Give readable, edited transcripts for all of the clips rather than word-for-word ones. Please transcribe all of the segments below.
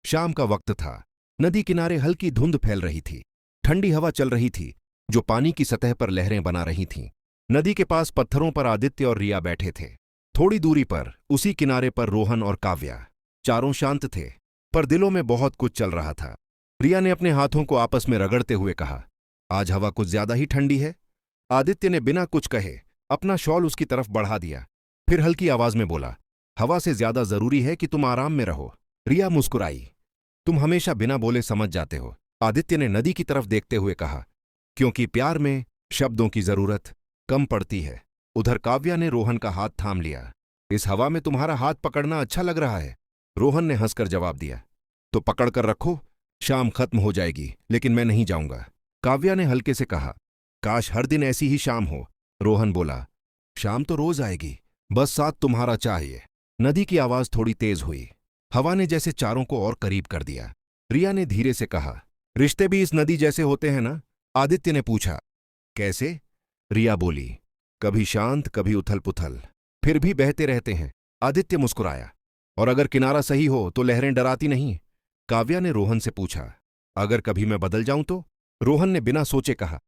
शाम का वक्त था। नदी किनारे हल्की धुंध फैल रही थी। ठंडी हवा चल रही थी जो पानी की सतह पर लहरें बना रही थीं। नदी के पास पत्थरों पर आदित्य और रिया बैठे थे। थोड़ी दूरी पर उसी किनारे पर रोहन और काव्या। चारों शांत थे, पर दिलों में बहुत कुछ चल रहा था। रिया ने अपने हाथों को आपस में रगड़ते हुए कहा, आज हवा कुछ ज्यादा ही ठंडी है। आदित्य ने बिना कुछ कहे अपना शॉल उसकी तरफ बढ़ा दिया, फिर हल्की आवाज में बोला, हवा से ज्यादा जरूरी है कि तुम आराम में रहो। रिया मुस्कुराई, तुम हमेशा बिना बोले समझ जाते हो। आदित्य ने नदी की तरफ देखते हुए कहा, क्योंकि प्यार में शब्दों की जरूरत कम पड़ती है। उधर काव्या ने रोहन का हाथ थाम लिया। इस हवा में तुम्हारा हाथ पकड़ना अच्छा लग रहा है। रोहन ने हंसकर जवाब दिया, तो पकड़ कर रखो, शाम खत्म हो जाएगी लेकिन मैं नहीं जाऊंगा। काव्या ने हल्के से कहा, काश हर दिन ऐसी ही शाम हो। रोहन बोला, शाम तो रोज आएगी, बस साथ तुम्हारा चाहिए। नदी की आवाज थोड़ी तेज हुई। हवा ने जैसे चारों को और करीब कर दिया। रिया ने धीरे से कहा, रिश्ते भी इस नदी जैसे होते हैं ना? आदित्य ने पूछा, कैसे? रिया बोली, कभी शांत कभी उथल पुथल, फिर भी बहते रहते हैं। आदित्य मुस्कुराया, और अगर किनारा सही हो तो लहरें डराती नहीं? काव्या ने रोहन से पूछा, अगर कभी मैं बदल जाऊं तो? रोहन ने बिना सोचे कहा,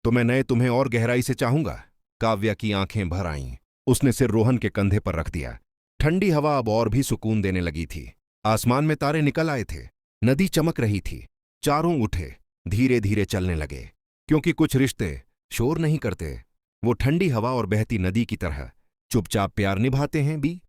तो मैं नए तुम्हें और गहराई से चाहूंगा। काव्या की आंखें भर आईं। उसने सिर रोहन के कंधे पर रख दिया। ठंडी हवा अब और भी सुकून देने लगी थी। आसमान में तारे निकल आए थे। नदी चमक रही थी। चारों उठे, धीरे धीरे चलने लगे, क्योंकि कुछ रिश्ते शोर नहीं करते, वो ठंडी हवा और बहती नदी की तरह चुपचाप प्यार निभाते हैं भी।